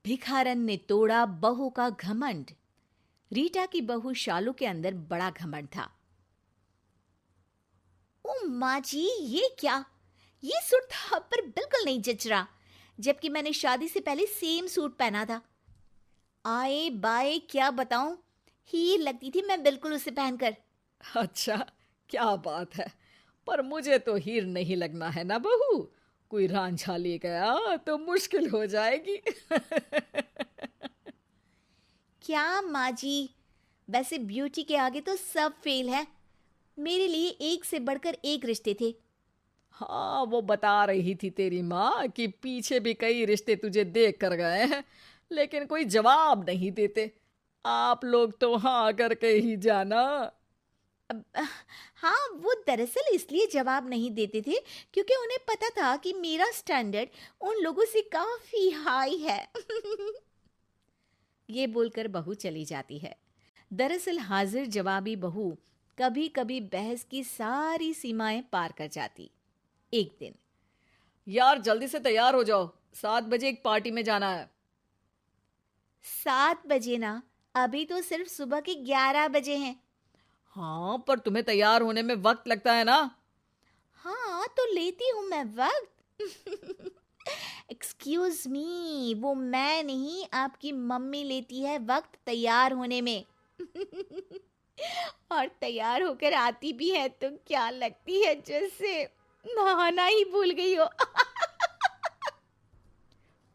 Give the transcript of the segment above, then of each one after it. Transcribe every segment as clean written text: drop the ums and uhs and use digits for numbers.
भिखारन ने तोड़ा बहू का घमंड। रीटा की बहू शालू के अंदर बड़ा घमंड था। ओ माँ जी, ये क्या? ये सूट आप पर बिल्कुल नहीं जच रहा, जबकि मैंने शादी से पहले सेम सूट पहना था। आए बाए क्या बताऊं, हीर लगती थी मैं बिल्कुल उसे पहनकर। अच्छा, क्या बात है। पर मुझे तो हीर नहीं लगना है ना बहू। कोई रांझा ले गया तो मुश्किल हो जाएगी। क्या माँ जी, वैसे ब्यूटी के आगे तो सब फेल है। मेरे लिए एक से बढ़कर एक रिश्ते थे। हाँ, वो बता रही थी तेरी माँ कि पीछे भी कई रिश्ते तुझे देख कर गए हैं, लेकिन कोई जवाब नहीं देते। आप लोग तो हाँ करके ही जाना। अब, हाँ, वो दरअसल इसलिए जवाब नहीं देते थे क्योंकि उन्हें पता था कि मेरा स्टैंडर्ड उन लोगों से काफी हाई है। ये बोलकर बहू चली जाती है। दरअसल हाजिर जवाबी बहू कभी कभी बहस की सारी सीमाएं पार कर जाती। एक दिन, यार जल्दी से तैयार हो जाओ, 7 बजे एक पार्टी में जाना है। 7 बजे ना? अभी तो सिर्फ सुबह के 11 बजे हैं। हाँ, पर तुम्हें तैयार होने में वक्त लगता है ना। हाँ, तो लेती हूँ मैं वक्त। एक्सक्यूज मी, वो मैं नहीं, आपकी मम्मी लेती है वक्त तैयार होने में। और तैयार होकर आती भी है तो क्या लगती है जैसे नहाना ही भूल गई हो।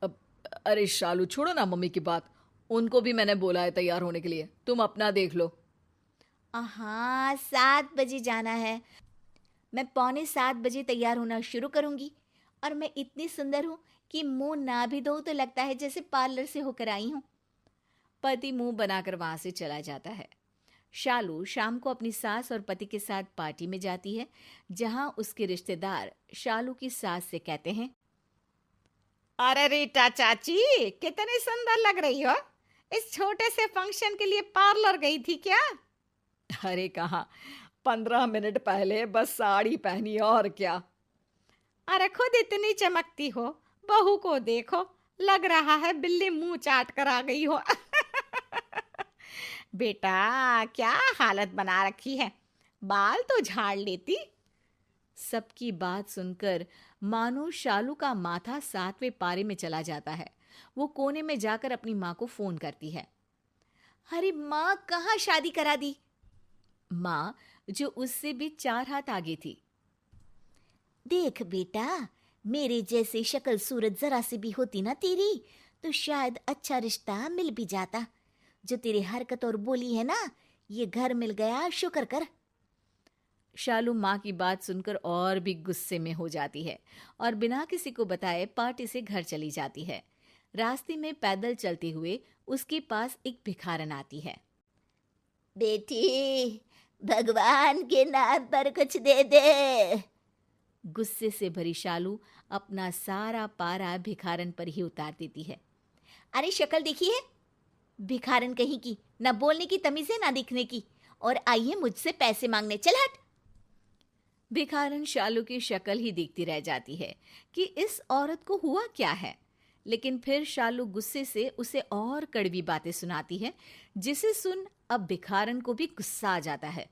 अब अरे शालू, छोड़ो ना मम्मी की बात। उनको भी मैंने बोला है तैयार होने के लिए, तुम अपना देख लो। हाँ, 7 बजे जाना है। मैं पौने 7 बजे तैयार होना शुरू करूंगी। और मैं इतनी सुंदर हूँ कि मुंह ना भी धो तो लगता है जैसे पार्लर से होकर आई हूँ। पति मुंह बनाकर वहां से चला जाता है। शालू शाम को अपनी सास और पति के साथ पार्टी में जाती है, जहां उसके रिश्तेदार शालू की सास से कहते हैं, अरे रीटा चाची, कितनी सुंदर लग रही हो। इस छोटे से फंक्शन के लिए पार्लर गई थी क्या? अरे कहाँ, 15 मिनट पहले बस साड़ी पहनी और क्या। अरे खुद इतनी चमकती हो, बहू को देखो, लग रहा है बिल्ली मुंह चाट कर आ गई हो। बेटा, क्या हालत बना रखी है, बाल तो झाड़ लेती। सबकी बात सुनकर मानो शालू का माथा 7वें पारे में चला जाता है। वो कोने में जाकर अपनी माँ को फोन करती है। अरे माँ, कहाँ शादी करा दी? माँ, जो उससे भी 4 हाथ आगे थी। देख बेटा, मेरे जैसे शक्ल सूरत जरा सी भी होती ना तेरी, तो शायद अच्छा रिश्ता मिल भी जाता। जो तेरी हरकत और बोली है ना, ये घर मिल गया, शुक्र कर। शालू माँ की बात सुनकर और भी गुस्से में हो जाती है और बिना किसी को बताए पार्टी से घर चली जाती है। रास्ते में पैदल चलते हुए उसके पास एक भिखारन आती है। बेटी, भगवान के नाम पर कुछ दे दे। गुस्से से भरी शालू अपना सारा पारा भिखारन पर ही उतार देती है। अरे शक्ल देखी है, भिखारन कहीं की, ना बोलने की तमीज है ना दिखने की, और आई है मुझसे पैसे मांगने। चल हट। भिखारन शालू की शक्ल ही देखती रह जाती है कि इस औरत को हुआ क्या है। लेकिन फिर शालू गुस्से से उसे और कड़वी बातें सुनाती है, जिसे सुन अब भिखारन को भी गुस्सा आ जाता है।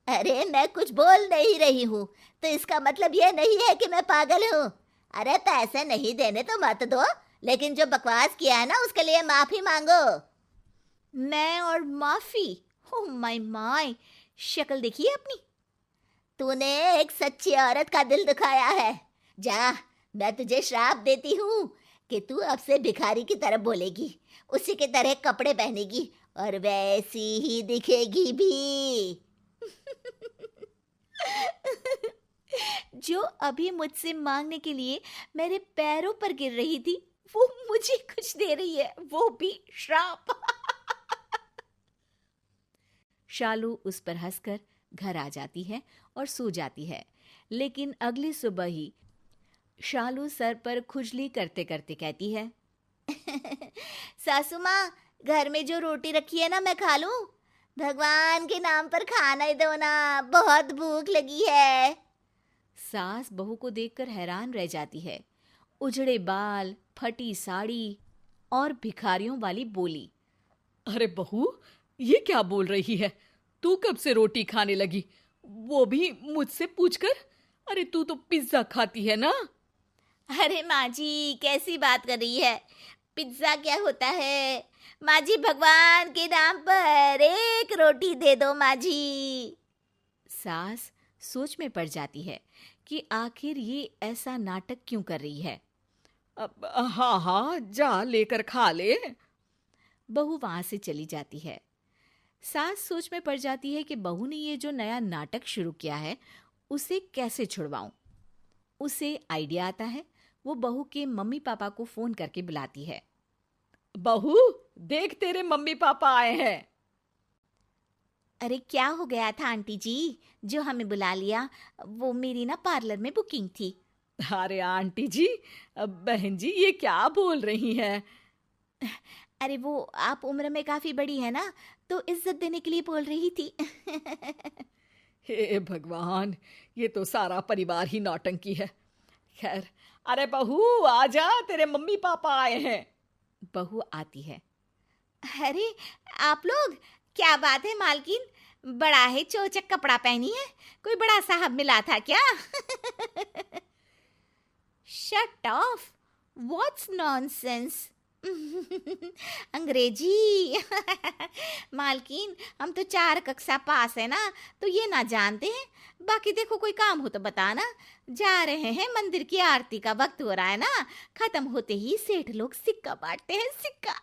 अरे मैं कुछ बोल नहीं रही हूँ, तो इसका मतलब ये नहीं है कि मैं पागल हूँ। अरे पैसे नहीं देने तो मत दो, लेकिन जो बकवास किया है ना उसके लिए माफी मांगो। मैं और माफी? ओ माय माय, शक्ल देखिए अपनी। तूने एक सच्ची औरत का दिल दुखाया है। जा, मैं तुझे श्राप देती हूँ कि तू अब से भिखारी की तरह बोलेगी, उसी की तरह कपड़े पहनेगी और वैसी ही दिखेगी भी। जो अभी मुझसे मांगने के लिए मेरे पैरों पर गिर रही थी, वो मुझे कुछ दे रही है, वो भी श्राप। शालू उस पर हंसकर घर आ जाती है और सो जाती है। लेकिन अगली सुबह ही शालू सर पर खुजली करते करते कहती है, सासू माँ, घर में जो रोटी रखी है ना मैं खा लूं? भगवान के नाम पर खाना ही दो ना, बहुत भूख लगी है। सास बहू को देखकर हैरान रह जाती है। उजड़े बाल, फटी साड़ी और भिखारियों वाली बोली। अरे बहू, ये क्या बोल रही है? तू कब से रोटी खाने लगी, वो भी मुझसे पूछकर? अरे तू तो पिज्जा खाती है ना। अरे माँ जी, कैसी बात कर रही है? पिज्जा क्या होता है? माँ जी, भगवान के नाम पर एक रोटी दे दो माँ जी। सास सोच में पड़ जाती है कि आखिर ये ऐसा नाटक क्यों कर रही है। अब हाँ हाँ, जा लेकर खा ले। बहू वहां से चली जाती है। सास सोच में पड़ जाती है कि बहू ने ये जो नया नाटक शुरू किया है उसे कैसे छुड़वाऊं। उसे आइडिया आता है। वो बहू के मम्मी पापा को फोन करके बुलाती है। बहू, देख तेरे मम्मी पापा आए हैं। अरे क्या हो गया था आंटी जी, जो हमें बुला लिया? वो मेरी ना पार्लर में बुकिंग थी। अरे आंटी जी, बहन जी ये क्या बोल रही हैं? अरे वो आप उम्र में काफी बड़ी है ना, तो इज्जत देने के लिए बोल रही थी। हे भगवान, ये तो सारा परिवार ही नौटंकी है। खैर, अरे बहू आजा, तेरे मम्मी पापा आए हैं। बहू आती है। अरे आप लोग, क्या बात है मालकिन, बड़ा है चोचक कपड़ा पहनी है, कोई बड़ा साहब मिला था क्या? Shut off, what's nonsense. अंग्रेजी। मालकिन, हम तो 4 कक्षा पास है ना, तो ये ना जानते हैं। बाकी देखो, कोई काम हो तो बताना। जा रहे हैं, मंदिर की आरती का वक्त हो रहा है ना, खत्म होते ही सेठ लोग सिक्का बांटते हैं, सिक्का।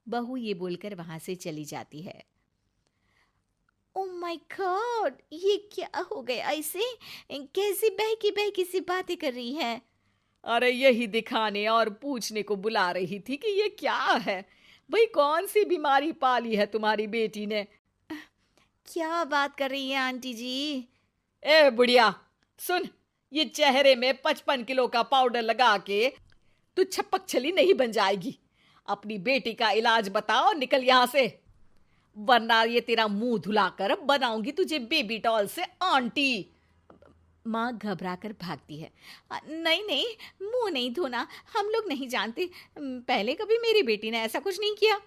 बहू ये बोलकर वहां से चली जाती है। ओ माय गॉड, ये क्या हो गया? ऐसे कैसी बहकी सी बातें कर रही है? अरे यही दिखाने और पूछने को बुला रही थी कि ये क्या है। भाई कौन सी बीमारी पाली है तुम्हारी बेटी ने? क्या बात कर रही है आंटी जी? ए बुढ़िया, सुन, ये चेहरे में 55 किलो का पाउडर लगा के तू छपक छली नहीं बन जाएगी। अपनी बेटी का इलाज बताओ, निकल यहां से, वरना ये तेरा मुंह धुलाकर बनाऊंगी तुझे बेबी डॉल से आंटी। माँ घबराकर भागती है। नहीं नहीं, मुंह नहीं धोना, हम लोग नहीं जानते, पहले कभी मेरी बेटी ने ऐसा कुछ नहीं किया।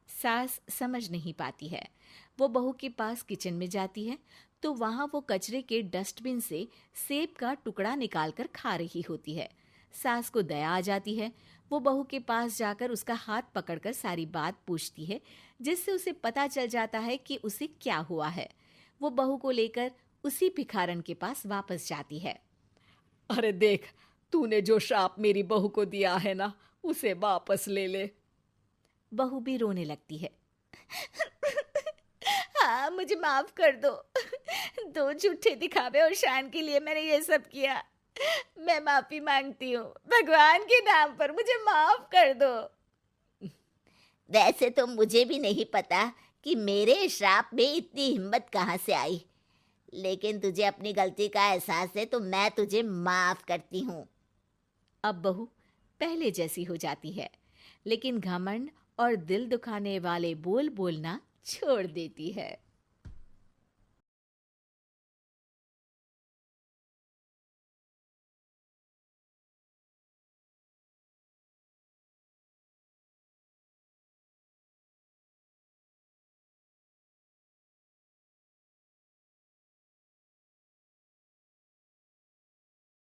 सास समझ नहीं पाती है। वो बहू के पास किचन में जाती है तो वहां वो कचरे के डस्टबिन से सेब का टुकड़ा निकालकर खा रही होती है। सास को दया आ जाती है। वो बहू के पास जाकर उसका हाथ पकड़कर सारी बात पूछती है, जिससे उसे पता चल जाता है कि उसे क्या हुआ है। वो बहू को लेकर उसी भिखारन के पास वापस जाती है। अरे देख, तूने जो श्राप मेरी बहू को दिया है ना, उसे वापस ले ले। बहू भी रोने लगती है। हाँ, मुझे माफ कर दो। 2 झूठे दिखावे और शान के लिए मैंने ये सब किया। मैं माफी मांगती हूँ, भगवान के नाम पर मुझे माफ कर दो। वैसे तो मुझे भी नहीं पता कि मेरे श्राप में इतनी हिम्मत कहाँ से आई, लेकिन तुझे अपनी गलती का एहसास है तो मैं तुझे माफ करती हूँ। अब बहू पहले जैसी हो जाती है, लेकिन घमंड और दिल दुखाने वाले बोल बोलना छोड़ देती है।